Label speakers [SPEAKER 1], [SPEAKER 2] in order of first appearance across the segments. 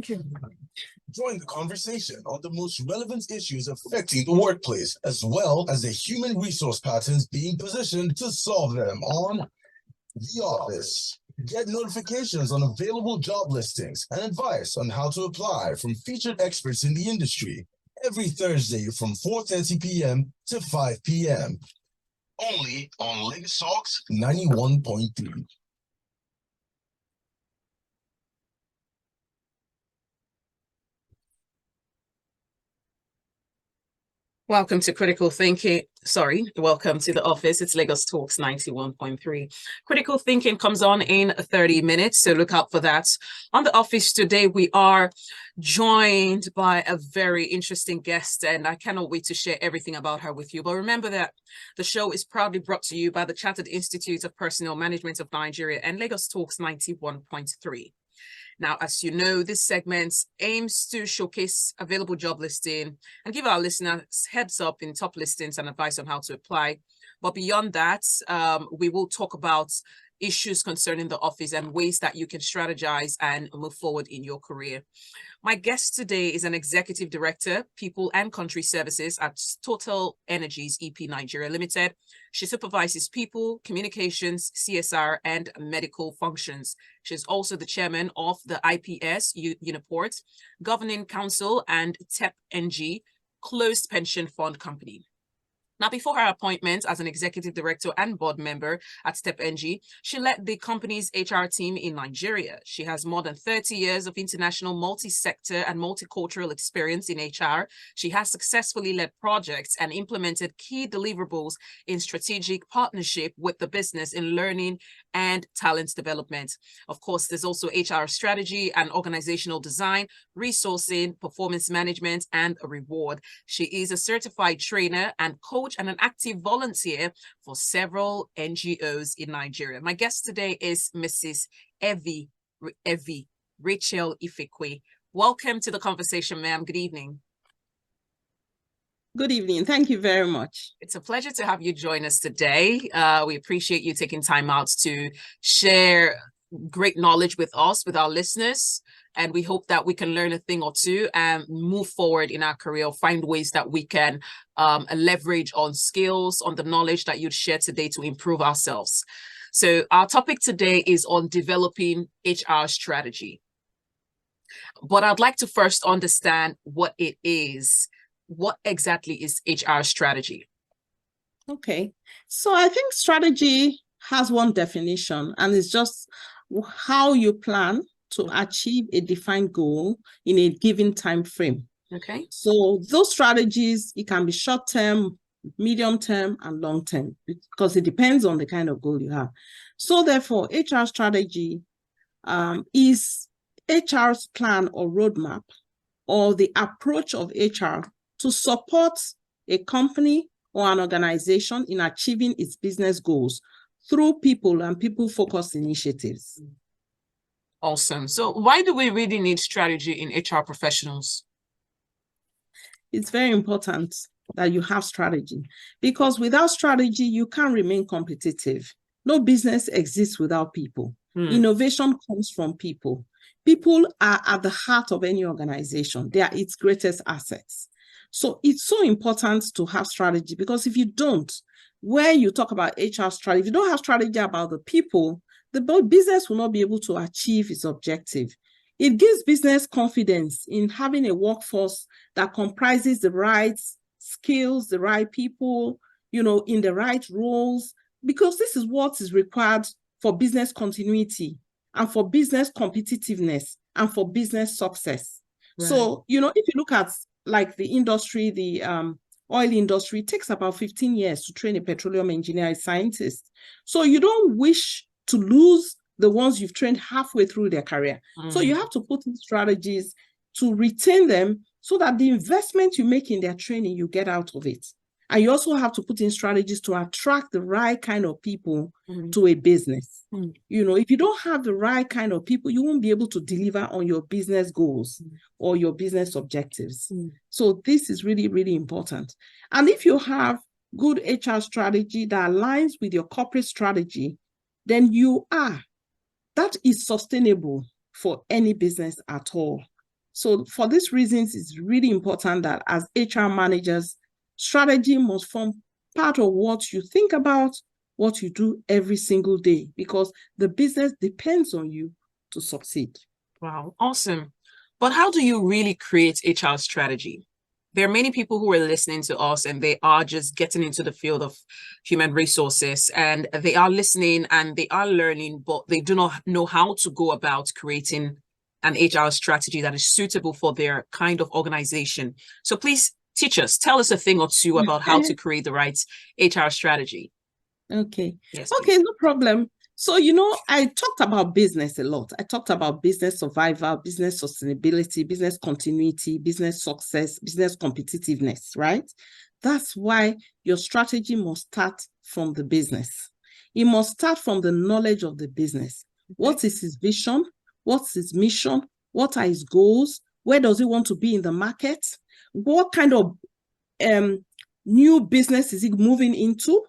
[SPEAKER 1] Join the conversation on the most relevant issues affecting the workplace, as well as the human resource patterns being positioned to solve them on The Office. Get notifications on available job listings and advice on how to apply from featured experts in the industry every Thursday from 4:30 p.m. to 5 p.m. Only on Lake Sox 91.3.
[SPEAKER 2] Welcome to Critical Thinking. Welcome to The Office. It's Lagos Talks 91.3. Critical Thinking comes on in 30 minutes, so look out for that. On The Office today, we are joined by a very interesting guest, and I cannot wait to share everything about her with you. But remember that the show is proudly brought to you by the Chartered Institute of Personnel Management of Nigeria and Lagos Talks 91.3. Now, as you know, this segment aims to showcase available job listing and give our listeners heads up in top listings and advice on how to apply. But beyond that, we will talk about issues concerning the office and ways that you can strategize and move forward in your career. My guest today is an executive director, people and country services at TotalEnergies EP Nigeria Limited. She supervises people, communications, CSR, and medical functions. She's also the chairman of the IPS Uniport, Governing Council, and TEPNG, Closed Pension Fund Company. Now, before her appointment as an executive director and board member at TEPNG, she led the company's HR team in Nigeria. She has more than 30 years of international multi-sector and multicultural experience in HR. She has successfully led projects and implemented key deliverables in strategic partnership with the business in learning and talent development. Of course, there's also HR strategy and organizational design, resourcing, performance management, and a reward. She is a certified trainer and coach and an active volunteer for several NGOs in Nigeria. My guest today is Mrs. Rachel Ifekwe. Welcome to the conversation, ma'am. Good evening.
[SPEAKER 3] Good evening. Thank you very much.
[SPEAKER 2] It's a pleasure to have you join us today. We appreciate you taking time out to share great knowledge with us, with our listeners. And we hope that we can learn a thing or two and move forward in our career, find ways that we can leverage on skills, on the knowledge that you'd share today to improve ourselves. So our topic today is on developing HR strategy. But I'd like to first understand what it is. What exactly is HR strategy?
[SPEAKER 3] Okay, so I think strategy has one definition, and it's just how you plan to achieve a defined goal in a given time frame.
[SPEAKER 2] Okay.
[SPEAKER 3] So those strategies, it can be short-term, medium-term, and long-term, because it depends on the kind of goal you have. So therefore, HR strategy is HR's plan or roadmap, or the approach of HR to support a company or an organization in achieving its business goals through people and people-focused initiatives.
[SPEAKER 2] Awesome. So why do we really need strategy in HR professionals?
[SPEAKER 3] It's very important that you have strategy, because without strategy, you can't remain competitive. No business exists without people. Innovation comes from people. People are at the heart of any organization. They are its greatest assets. So it's so important to have strategy, because if you don't, where you talk about HR strategy, if you don't have strategy about the people, the business will not be able to achieve its objective. It gives business confidence in having a workforce that comprises the right skills, the right people, in the right roles, because this is what is required for business continuity and for business competitiveness and for business success. Right. So, if you look at like the industry, the oil industry, it takes about 15 years to train a petroleum engineer, a scientist. So you don't wish to lose the ones you've trained halfway through their career. So you have to put in strategies to retain them so that the investment you make in their training, you get out of it. And you also have to put in strategies to attract the right kind of people to a business. If you don't have the right kind of people, you won't be able to deliver on your business goals or your business objectives. So this is really, really important. And if you have good HR strategy that aligns with your corporate strategy, then that is sustainable for any business at all. So for these reasons, it's really important that as HR managers, strategy must form part of what you think about, what you do every single day, because the business depends on you to succeed.
[SPEAKER 2] Wow, awesome. But how do you really create HR strategy? There are many people who are listening to us and they are just getting into the field of human resources, and they are listening and they are learning, but they do not know how to go about creating an HR strategy that is suitable for their kind of organization. So please teach us, tell us a thing or two about how to create the right HR strategy.
[SPEAKER 3] Okay.
[SPEAKER 2] Yes,
[SPEAKER 3] Okay,
[SPEAKER 2] please.
[SPEAKER 3] no problem. So, I talked about business a lot. I talked about business survival, business sustainability, business continuity, business success, business competitiveness, right? That's why your strategy must start from the business. It must start from the knowledge of the business. Okay. What is his vision? What's his mission? What are his goals? Where does he want to be in the market? What kind of new business is he moving into?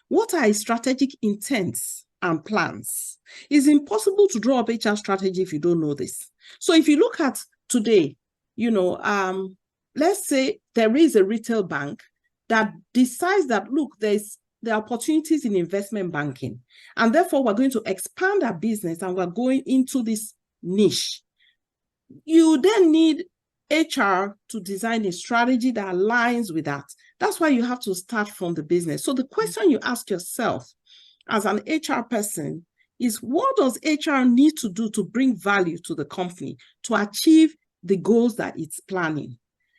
[SPEAKER 3] What are his strategic intents and plans? It's impossible to draw up HR strategy if you don't know this. So if you look at today, let's say there is a retail bank that decides that, look, there are opportunities in investment banking, and therefore we're going to expand our business and we're going into this niche. You then need HR to design a strategy that aligns with that. That's why you have to start from the business. So the question you ask yourself as an HR person is, what does HR need to do to bring value to the company to achieve the goals that it's planning?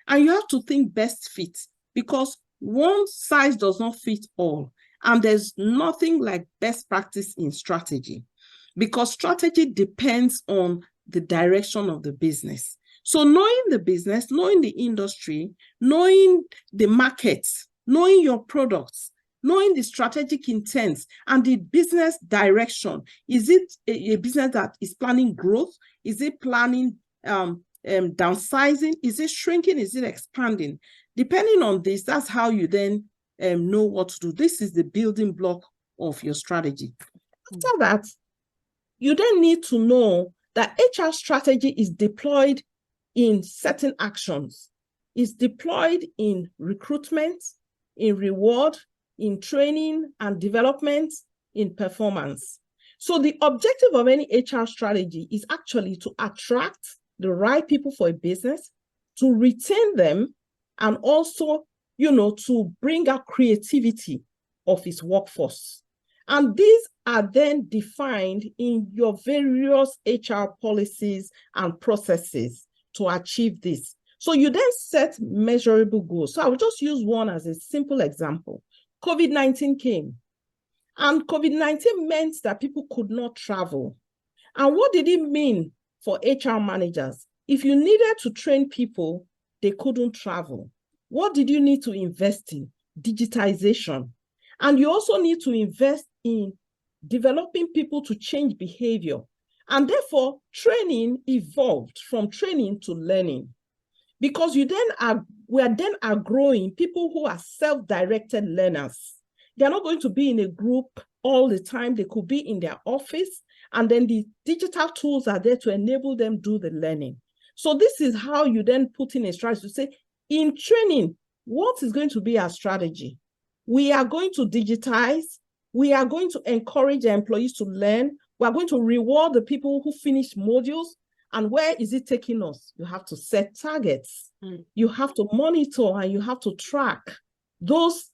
[SPEAKER 3] And you have to think best fit, because one size does not fit all. And there's nothing like best practice in strategy, because strategy depends on the direction of the business. So knowing the business, knowing the industry, knowing the markets, knowing your products, knowing the strategic intents and the business direction. Is it a business that is planning growth? Is it planning downsizing? Is it shrinking? Is it expanding? Depending on this, that's how you then know what to do. This is the building block of your strategy. After that, you then need to know that HR strategy is deployed in certain actions. It's deployed in recruitment, in reward, in training and development, in performance. So the objective of any HR strategy is actually to attract the right people for a business, to retain them, and also, to bring out creativity of its workforce. And these are then defined in your various HR policies and processes to achieve this. So you then set measurable goals. So I will just use one as a simple example. COVID-19 came, and COVID-19 meant that people could not travel. And what did it mean for HR managers? If you needed to train people, they couldn't travel. What did you need to invest in? Digitization. And you also need to invest in developing people to change behavior. And therefore, training evolved from training to learning, because we are growing people who are self-directed learners. They're not going to be in a group all the time. They could be in their office, and then the digital tools are there to enable them do the learning. So this is how you then put in a strategy to say, in training, what is going to be our strategy? We are going to digitize. We are going to encourage employees to learn. We are going to reward the people who finish modules. And where is it taking us? You have to set targets. You have to monitor and you have to track those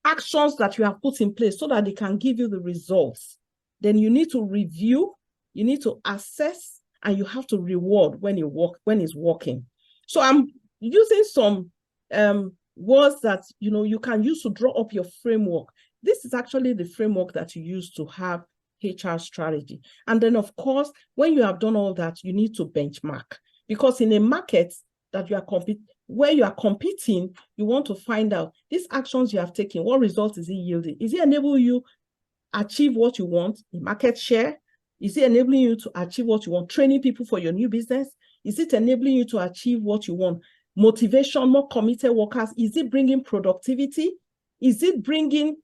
[SPEAKER 3] actions that you have put in place so that they can give you the results. Then you need to review, you need to assess, and you have to reward when it's working. So I'm using some words that you can use to draw up your framework. This is actually the framework that you use to have HR strategy. And then, of course, when you have done all that, you need to benchmark, because in a market that you are where you are competing, you want to find out these actions you have taken, what results is it yielding? Is it enabling you achieve what you want in market share? Is it enabling you to achieve what you want? Training people for your new business? Is it enabling you to achieve what you want? Motivation, more committed workers? Is it bringing productivity? Is it bringing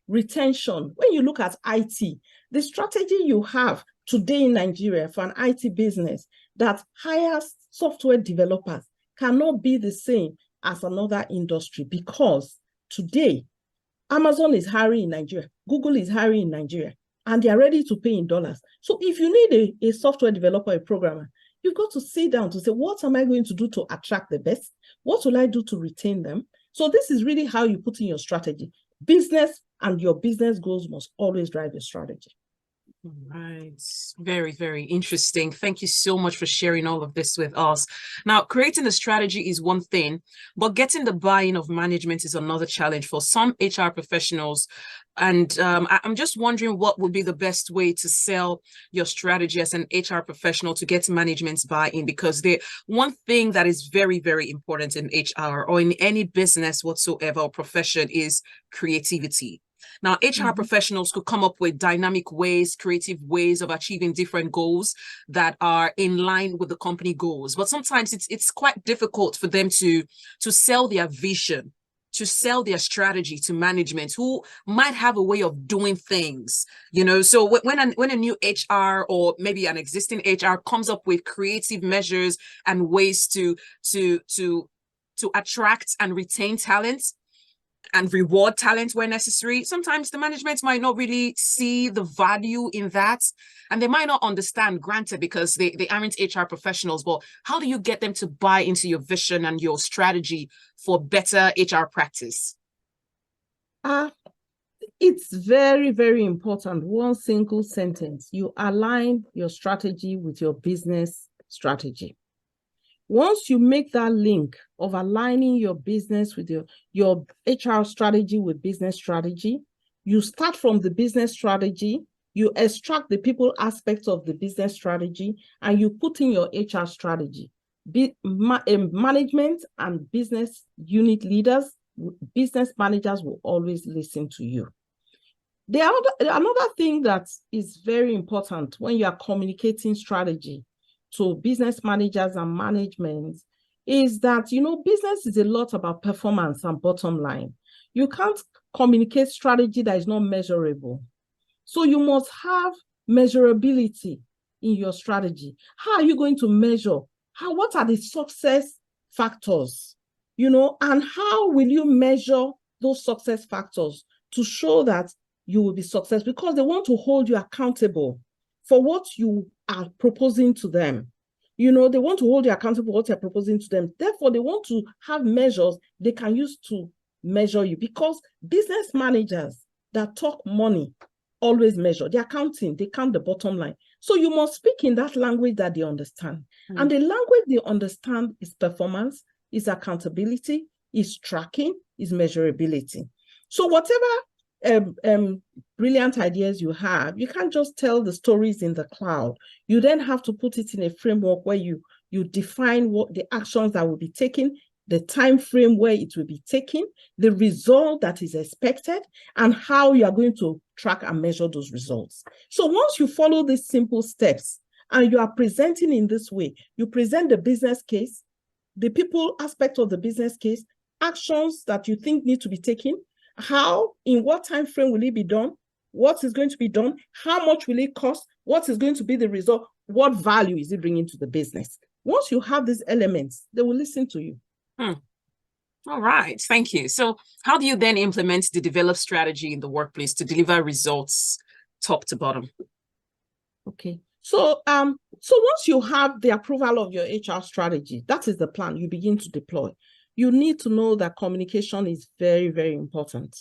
[SPEAKER 3] retention? When you look at IT, the strategy you have today in Nigeria for an IT business that hires software developers cannot be the same as another industry, because today Amazon is hiring in Nigeria, Google is hiring in Nigeria, and they are ready to pay in dollars. So if you need a software developer, a programmer, you've got to sit down to say, what am I going to do to attract the best? What will I do to retain them? So this is really how you put in your strategy. Business and your business goals must always drive your strategy.
[SPEAKER 2] Right. Very, very interesting. Thank you so much for sharing all of this with us. Now, creating a strategy is one thing, but getting the buy-in of management is another challenge for some HR professionals. And I'm just wondering what would be the best way to sell your strategy as an HR professional to get management's buy-in, because one thing that is very, very important in HR or in any business whatsoever or profession is creativity. Now, HR professionals could come up with dynamic ways, creative ways of achieving different goals that are in line with the company goals. But sometimes it's quite difficult for them to sell their vision, to sell their strategy to management, who might have a way of doing things, you know. So when a new HR or maybe an existing HR comes up with creative measures and ways to attract and retain talent and reward talent where necessary, sometimes the management might not really see the value in that, and they might not understand, granted, because they aren't HR professionals. But how do you get them to buy into your vision and your strategy for better HR practice?
[SPEAKER 3] It's very, very important. One single sentence: you align your strategy with your business strategy. Once you make that link of aligning your business with your HR strategy with business strategy, you start from the business strategy, you extract the people aspects of the business strategy, and you put in your HR strategy. Management and business unit leaders, business managers will always listen to you. Another thing that is very important when you are communicating strategy to business managers and management is that, you know, business is a lot about performance and bottom line. You can't communicate strategy that is not measurable. So you must have measurability in your strategy. How are you going to measure? What are the success factors? You know, and how will you measure those success factors to show that you will be successful? Because they want to hold you accountable for what you are proposing to them. You know, they want to hold you accountable for what you're proposing to them. Therefore, they want to have measures they can use to measure you, because business managers that talk money always measure. They're counting, they count the bottom line. So you must speak in that language that they understand. And the language they understand is performance, is accountability, is tracking, is measurability. So whatever brilliant ideas you have, you can't just tell the stories in the cloud. You then have to put it in a framework where you define what the actions that will be taken, the time frame where it will be taken, the result that is expected, and how you are going to track and measure those results. So once you follow these simple steps and you are presenting in this way, you present the business case, the people aspect of the business case, actions that you think need to be taken, how, in what time frame will it be done, what is going to be done, how much will it cost, what is going to be the result, what value is it bringing to the business. Once you have these elements, they will listen to you.
[SPEAKER 2] All right, thank you. So how do you then implement the developed strategy in the workplace to deliver results top to bottom?
[SPEAKER 3] Okay, so once you have the approval of your HR strategy, that is the plan, you begin to deploy. You need to know that communication is very, very important.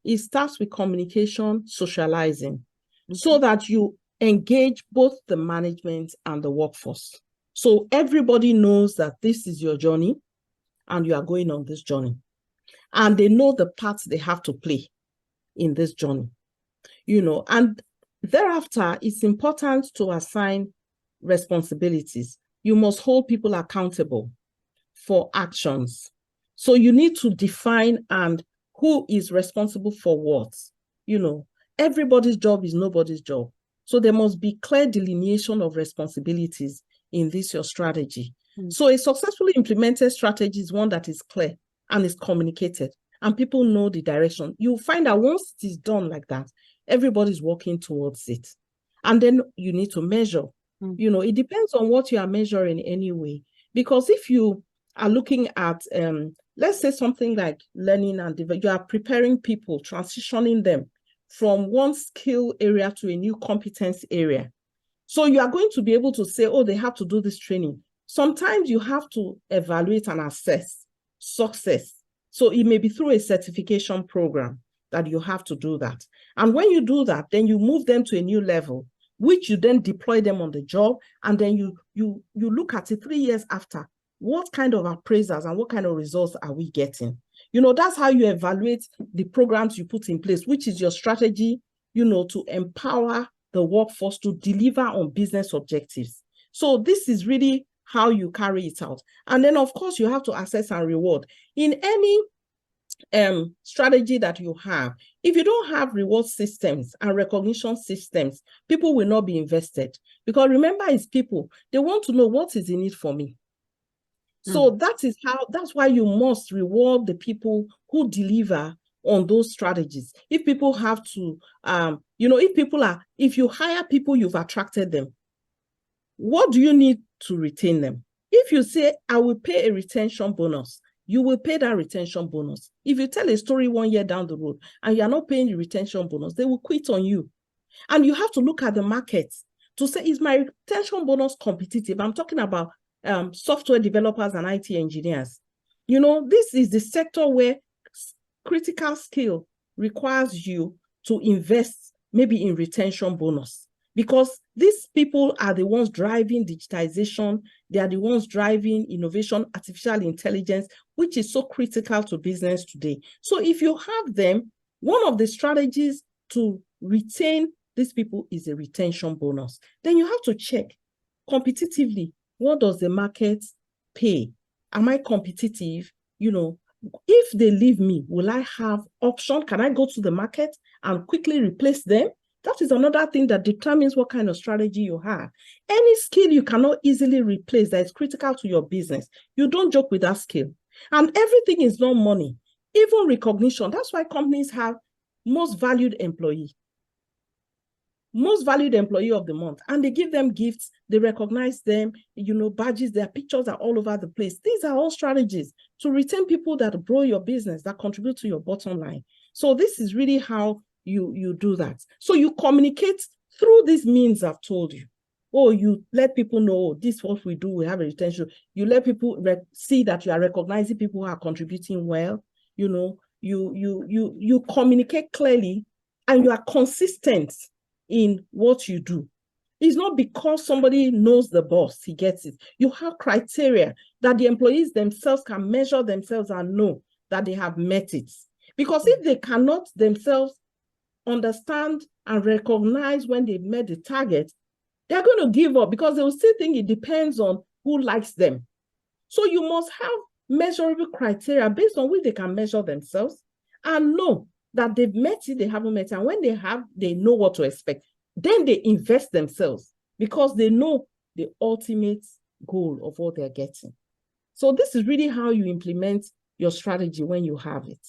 [SPEAKER 3] It starts with communication, socializing, so that you engage both the management and the workforce. So everybody knows that this is your journey and you are going on this journey. And they know the parts they have to play in this journey, you know. And thereafter, it's important to assign responsibilities. You must hold people accountable for actions. So you need to define and who is responsible for what. You know, everybody's job is nobody's job. So there must be clear delineation of responsibilities in this your strategy. So a successfully implemented strategy is one that is clear and is communicated and people know the direction. You'll find that once it is done like that, everybody's working towards it. And then you need to measure. You know, it depends on what you are measuring anyway. Because if you are looking at, let's say something like learning and development, you are preparing people, transitioning them from one skill area to a new competence area. So you are going to be able to say, oh, they have to do this training. Sometimes you have to evaluate and assess success. So it may be through a certification program that you have to do that. And when you do that, then you move them to a new level, which you then deploy them on the job. And then you look at it 3 years after. What kind of appraisals and what kind of results are we getting? That's how you evaluate the programs you put in place, which is your strategy, to empower the workforce to deliver on business objectives. So this is really how you carry it out. And then, of course, you have to assess and reward. In any strategy that you have, if you don't have reward systems and recognition systems, people will not be invested. Because remember, it's people, they want to know what is in it for me. So that's why you must reward the people who deliver on those strategies. If people have to, if you hire people, you've attracted them. What do you need to retain them? If you say, I will pay a retention bonus, you will pay that retention bonus. If you tell a story 1 year down the road and you're not paying the retention bonus, they will quit on you. And you have to look at the market to say, is my retention bonus competitive? I'm talking about software developers and IT engineers. This is the sector where critical skill requires you to invest maybe in retention bonus, because these people are the ones driving digitization. They are the ones driving innovation, artificial intelligence, which is so critical to business today. So if you have them, one of the strategies to retain these people is a retention bonus. Then you have to check competitively, what does the market pay? Am I competitive? If they leave me, will I have option? Can I go to the market and quickly replace them? That is another thing that determines what kind of strategy you have. Any skill you cannot easily replace that is critical to your business, you don't joke with that skill. And everything is not money, even recognition. That's why companies have most valued employee of the month, and they give them gifts, they recognize them, badges, their pictures are all over the place. These are all strategies to retain people that grow your business, that contribute to your bottom line. So this is really how you do that. So you communicate through these means I've told you. Oh, you let people know, this is what we do, we have a retention. You let people see that you are recognizing people who are contributing well. You communicate clearly, and you are consistent in what you do. It's not because somebody knows the boss, he gets it. You have criteria that the employees themselves can measure themselves and know that they have met it. Because if they cannot themselves understand and recognize when they've met the target, they're going to give up, because they will still think it depends on who likes them. So you must have measurable criteria based on which they can measure themselves and know that they've met it, they haven't met it. And when they have, they know what to expect. Then they invest themselves because they know the ultimate goal of what they're getting. So this is really how you implement your strategy when you have it.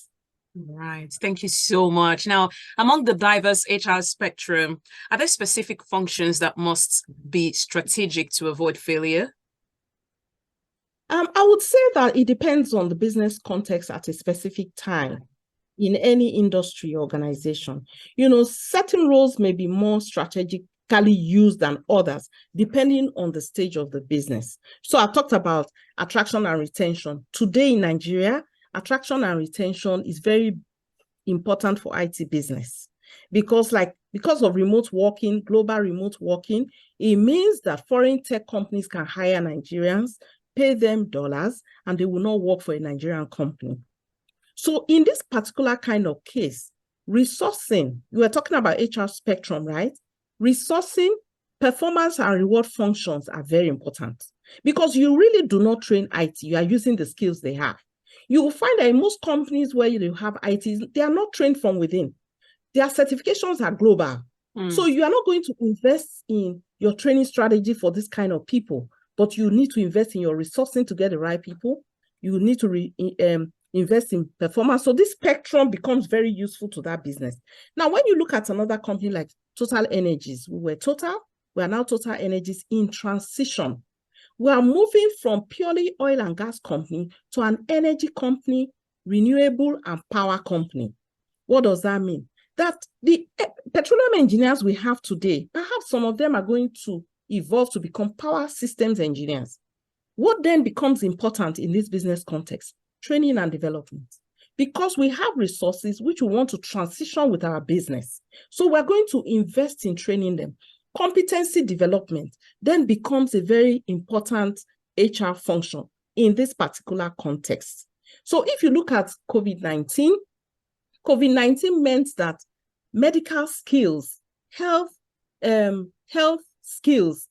[SPEAKER 2] Right. Thank you so much. Now, among the diverse HR spectrum, are there specific functions that must be strategic to avoid failure?
[SPEAKER 3] I would say that it depends on the business context at a specific time in any industry organization. Certain roles may be more strategically used than others, depending on the stage of the business. So I talked about attraction and retention. Today in Nigeria, attraction and retention is very important for IT business because of remote working, global remote working, it means that foreign tech companies can hire Nigerians, pay them dollars, and they will not work for a Nigerian company. So in this particular kind of case, resourcing, you were talking about HR spectrum, right? Resourcing, performance and reward functions are very important because you really do not train IT. You are using the skills they have. You will find that in most companies where you have IT, they are not trained from within. Their certifications are global. So you are not going to invest in your training strategy for this kind of people, but you need to invest in your resourcing to get the right people. You need to invest in performance. So this spectrum becomes very useful to that business. Now, when you look at another company like TotalEnergies, we are now TotalEnergies in transition. We are moving from purely oil and gas company to an energy company, renewable and power company. What does that mean? That the petroleum engineers we have today, perhaps some of them are going to evolve to become power systems engineers. What then becomes important in this business context? Training and development. Because we have resources which we want to transition with our business. So we're going to invest in training them. Competency development then becomes a very important HR function in this particular context. So if you look at COVID-19 meant that medical skills, health skills,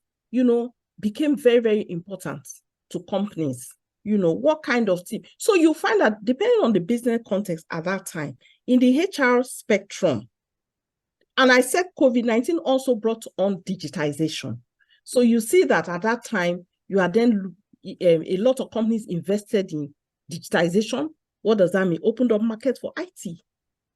[SPEAKER 3] became very, very important to companies. What kind of team. So you find that depending on the business context at that time, in the HR spectrum, and I said COVID-19 also brought on digitization. So you see that at that time, you are then, a lot of companies invested in digitization. What does that mean? Opened up market for IT.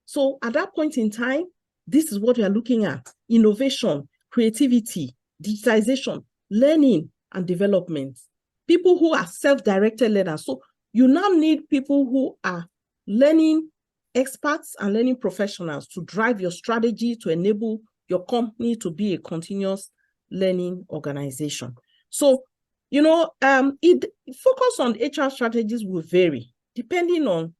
[SPEAKER 3] So at that point in time, this is what we are looking at: innovation, creativity, digitization, learning and development. People who are self-directed learners. So you now need people who are learning experts and learning professionals to drive your strategy, to enable your company to be a continuous learning organization. So, it focus on HR strategies will vary depending on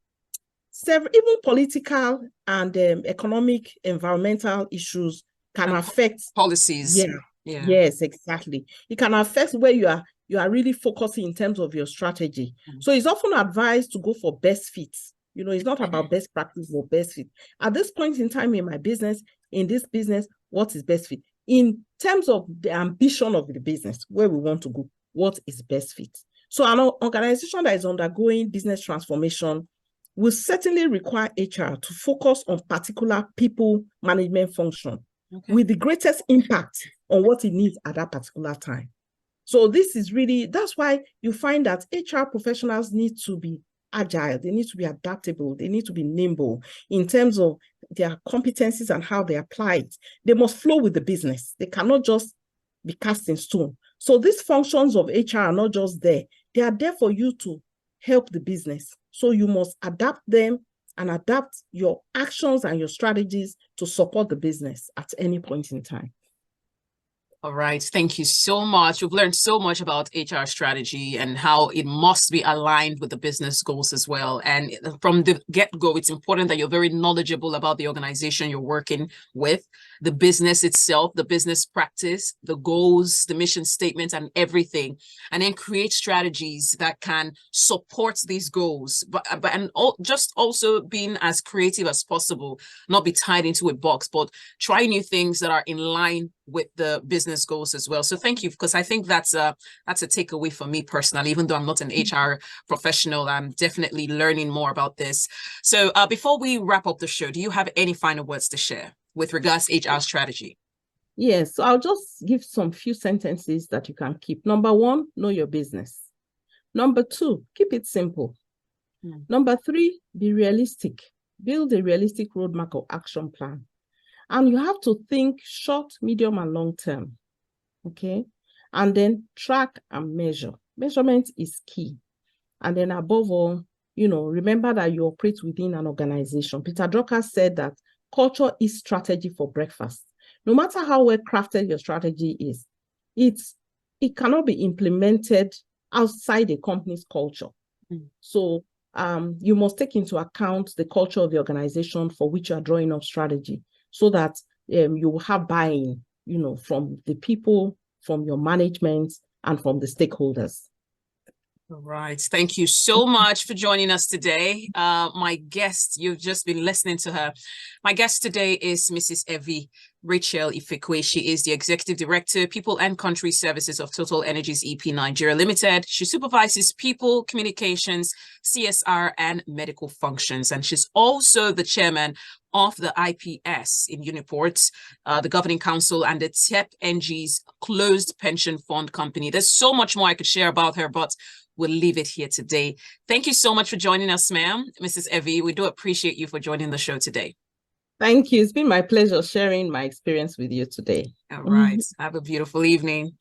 [SPEAKER 3] several, even political and economic, environmental issues can affect
[SPEAKER 2] policies.
[SPEAKER 3] Yeah. Yes, exactly. It can affect where you are really focusing in terms of your strategy. So it's often advised to go for best fits. It's not about best practice or best fit. At this point in time in my business, in this business, what is best fit? In terms of the ambition of the business, where we want to go, what is best fit? So an organization that is undergoing business transformation will certainly require HR to focus on particular people management function with the greatest impact on what it needs at that particular time. So that's why you find that HR professionals need to be agile, they need to be adaptable, they need to be nimble in terms of their competencies and how they apply it. They must flow with the business. They cannot just be cast in stone. So these functions of HR are not just there. They are there for you to help the business. So you must adapt them and adapt your actions and your strategies to support the business at any point in time.
[SPEAKER 2] All right. Thank you so much. We've learned so much about HR strategy and how it must be aligned with the business goals as well. And from the get-go, it's important that you're very knowledgeable about the organization you're working with, the business itself, the business practice, the goals, the mission statements, and everything. And then create strategies that can support these goals, just also being as creative as possible, not be tied into a box, but try new things that are in line with the business goals as well. So thank you, because I think that's a takeaway for me personally. Even though I'm not an HR professional, I'm definitely learning more about this. So before we wrap up the show, do you have any final words to share with regards to HR strategy?
[SPEAKER 3] Yes, so I'll just give some few sentences that you can keep. Number 1, know your business. Number 2, keep it simple. Number 3, be realistic. Build a realistic roadmap or action plan. And you have to think short, medium, and long term, okay? And then track and measure. Measurement is key. And then above all, remember that you operate within an organization. Peter Drucker said that culture is strategy for breakfast. No matter how well crafted your strategy is, it cannot be implemented outside a company's culture. So you must take into account the culture of the organization for which you are drawing up strategy, so that you will have buy-in, from the people, from your management, and from the stakeholders.
[SPEAKER 2] All right. Thank you so much for joining us today. My guest, you've just been listening to her. My guest today is Mrs. Evie Rachel Ifekwe. She is the Executive Director, People and Country Services of TotalEnergies EP Nigeria Limited. She supervises people, communications, CSR, and medical functions. And she's also the chairman of the IPS in Uniport, the Governing Council, and the TotalEnergies Closed Pension Fund Company. There's so much more I could share about her, but we'll leave it here today. Thank you so much for joining us, ma'am. Mrs. Evie, we do appreciate you for joining the show today.
[SPEAKER 3] Thank you. It's been my pleasure sharing my experience with you today.
[SPEAKER 2] All right. Have a beautiful evening.